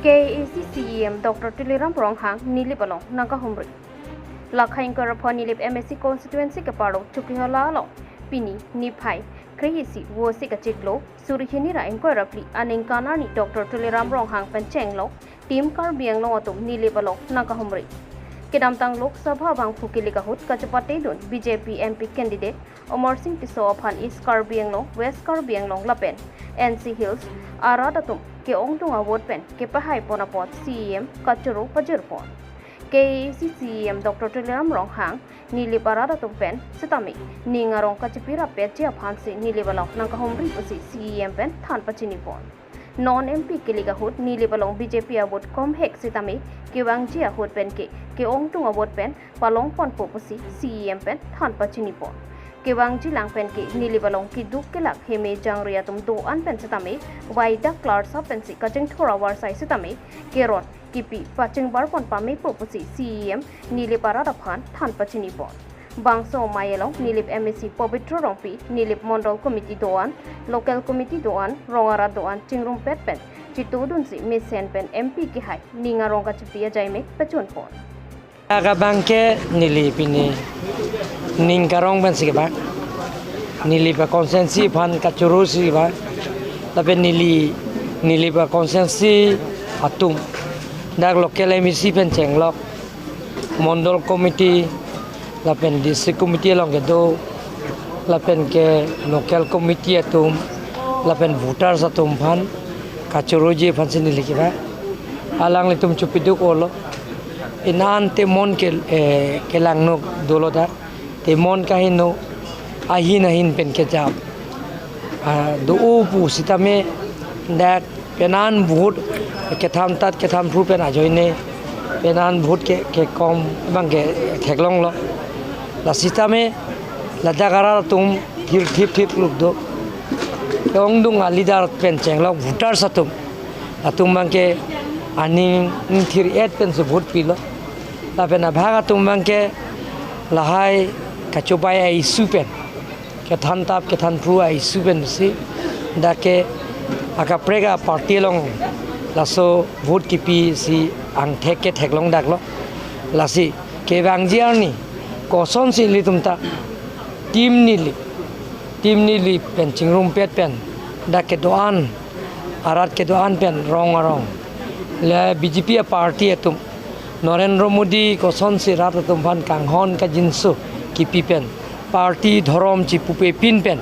KACCEM Dr. Tuliram Ronghang Nilip along Nangka Humri. Lakhain Karapon Nilip MSC constituency Kaparo Chukihola along Pini Nipai Krihisi Wosika Chiklo Surihinira Incorruptly Aninkanani Dr. Tuliram Ronghang Penchenglo Team Karbiang Lotum Nilip along Nangka Humri. Kedamtang Lok Sabha Bang Phukilikahut Kachapatedun BJP MP candidate Omar Singh Tiso upon East Karbiang West Karbiang Lapen NC Hills Aradatum ke ongtung award pen ke pahai ponapot CEM Kachuru Pajurpon KACCEM Dr. Tuliram Ronghang Nili Paradatum pen Sitami Ningarong Kachipira Petja Phansi Nili Balong Nankahomri Pusi CEM pen Than Pachinipon Non MP Kiligahut Nili Balong BJP award kom hek Sitami ke Wangjia hut pen ke ongtung award pen Palong Pon Pusi CEM pen Than Pachinipon Kewang jilang pen ki nili balong ki duk kelak heme jang ria tum do an pen setame waida klar sa pen si kajeng thora war sai setame keron kipi pacheng bar pon pame popusi CEM nili para raphan than pachini pon bangso mayelong nilip MSC Pabitro Rongpi nilip Mondol Committee doan local committee doan rongara doan chingrum pet pen chitudun si misen pen MP ki hai ninga ronga chipia jaime pechun pon Aga bangke nili pini ningkarong ban sige ba nili pa konsensi pan kachuru sige ba tapi nili pa konsensi atum dak local emisi pen cenglok mondol committee lapen district committee long kedo lapen ke local committee atum lapen voters atum pan kachuru je pan nili ke ba alang litum chupiduk olo inan temon ke langnok doloda temon kahino ahin pen kejap do upu sitame dak penan bhut ke tham pru pen ajoine penan bhut ke kom bang ke theklong lo la sitame la dagara tum thip luk do ongdung alidar pen chenglok voter satum atum bang ke ani thir et pen se vote pilo la pena bhaga tum bang ke lahai kachupai ai supen ke than pru ai supen si dake aka prega party long laso vote kipi si ang thek long daklo lasi ke bangjiar ni koson si litumta team nili pen chingrum pet pen dake doan arat ke doan pen rong le BJP party atum Narendra Modi koson si rat atum ban kanghon ka jinsu kipi pen party dhorom chi pupe pin pen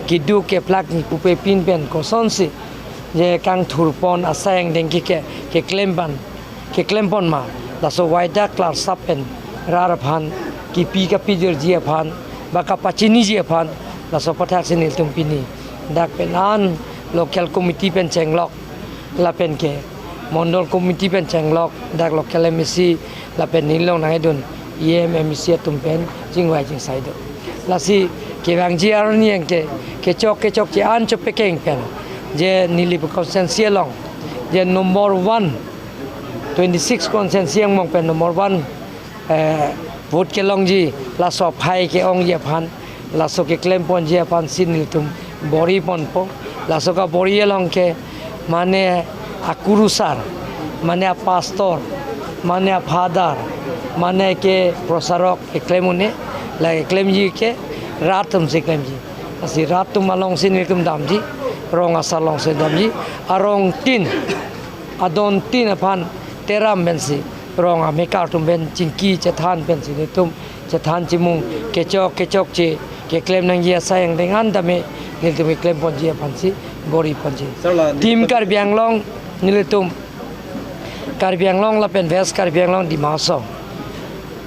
kidu ke plak ni pupe pin pen koson si je kang thurpon asayang dengki ke klempon ma daso waida klar sapen rar phan kipi ka pijir ji phan baka pachini ji phan daso pathak sinil tumpini dak penan local committee pen chenglok la pen ke Mondol committee pen chenglok dak local MSC la pen nilong nai dun EMMC tumpen jingwai jing sai do lasi ke bangji arni ke chok che an chop pekeng pen je nili consensus long je number 1 26 consensus mong pen number 1 vote ke long ji la so phai ke ong ye phan la so ke claim pon je phan sin tum bori pon po la so ka bori long ke mane akurusar mane pastor mane father mane ke prosarok ke klemune la klem ji ke ratum se klem ji asi ratum malong sin tum dam ji rong asalong se dam ji arong tin adon tin phan teram bensi rong a meka tum ben chingki chethan ben si tum chethan chimung ke chok che ke klem nang ji sayang dengan dame ni tum klem pon ji phan si bori pon ji tim kar bianglong nilitum Karbianglong la pen West Karbianglong di Masau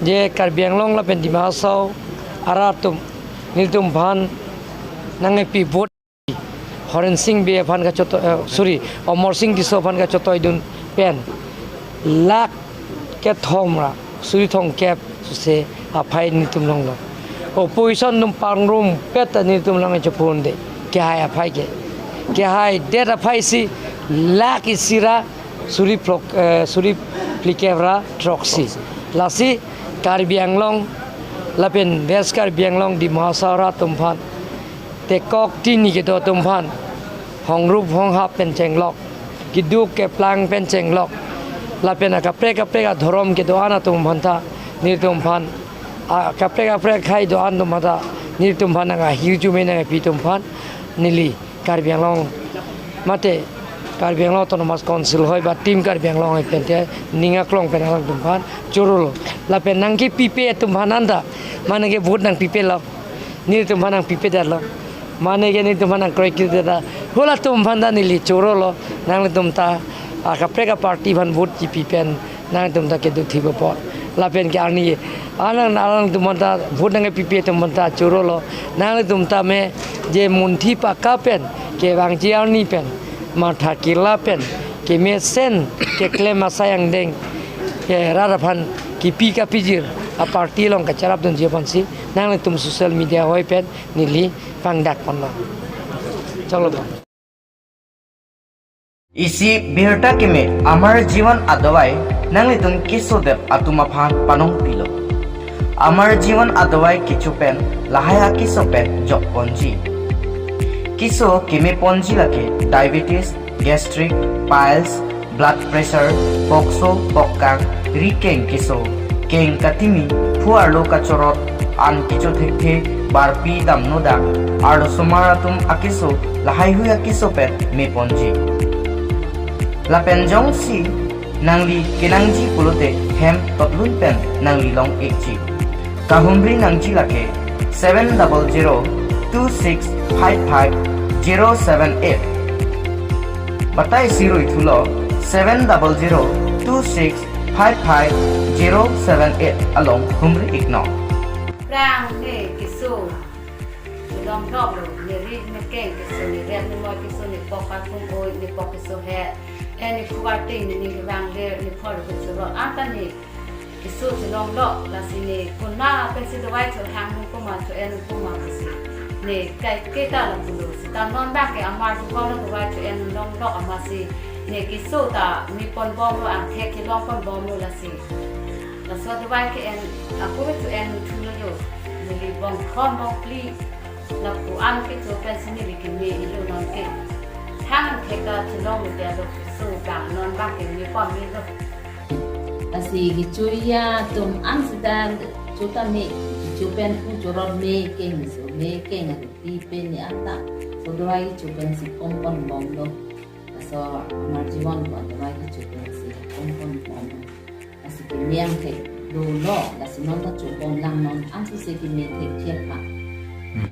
je Karbianglong la pen di Masau aratum nilitum bhan nangai pi vote Horen Singh be bhan ka choto Omar Singh di so bhan ka choto idun pen lak ke thomra suri thong kep se aphai nilitum long lo opposition num pangrum pet nilitum long chopon de ke hai aphai ke hai det aphai si lak isira suri plikevra troxi lasi Karbianglong lapen West Karbianglong di Mahasara tumphan te kok tini ke do tumphan hong rup hong hap pen chenglok kidu ke plang pen chenglok lapena kapre dhorom ke do ana tum bhanta nirtum phan kapre khai do an mata nirtum phan nga hiuju me na pitum phan nili Karbi Anglong mate Karbi Anglong autonomous council hoi ba team Karbi Anglong ai pente ninga klong pen alang tum phan chorolo lapen nang ki pipe tum phananda mane ke vote nang pipe la nirtum phan nang pipe da la mane ke nirtum phan nang kroi ki da hola tum phanda nili chorolo nang tum ta kapre party phan vote ki pipen nang tum ta ke du thibo po lapen ke ani alang tumanta vote nang pipe tumanta chorolo nang tumta me je munthi pa kapen ke bang jiao ni pen matha kila pen ke me sen ke klema sayang deng ke raraphan ki pi ka pijir a party long ka charap dun je pansi nang tum social media hoi pen nili pangdak panna chalo isi birta keme amar jiwan adawai nangli tun kisodep atuma phan panong pilo amar jiwan adawai kichupen lahaya kisopen jok ponji kiso keme ponji lake diabetes gastric piles blood pressure pokso pokkang rikeng kiso keng katimi fuarlo kachorot an kicho thekhe barpi damnoda aro somaratum akiso lahai huya kisopen me ponji la penjong si nangli kenangji pulote hem totlun pen nangli long ekji kahumbri nangji lake 70026555078 batai siroi thulo 70026555078 along humbri igno rang ne kisu long dog lo ne ri me ken kisu ne ren ne mo kisu ne poka kum oi ne poka so he any quarting ni rang le ni phor ko so ata ni kisu long dog la sini kunna pensi do wai to hang ko ma to en ko ma si ne kai ke ta la bu si ta non ba ke amar ko no do wai to en long dog ama si ne kisu ta mi pon bom lo an the ki long pon bom lo la si la so do wai ke en aku to en tu lo yo ni bom khom bom pli la ku an ke to pensi ni bi ke me ilo non ke hang ke ka ti long de lo so ka non ba ke mi pon mi lo asi gichuya tum amsterdam chuta me chupen ku jorot me ken so me ken ati pi pen ni ata so doai chupen si kompon bom lo so amar jiwan ko doai chupen si kompon bom asi ke miang ke do lo la si non ta chupon lang non amsu se ki me te thiep pa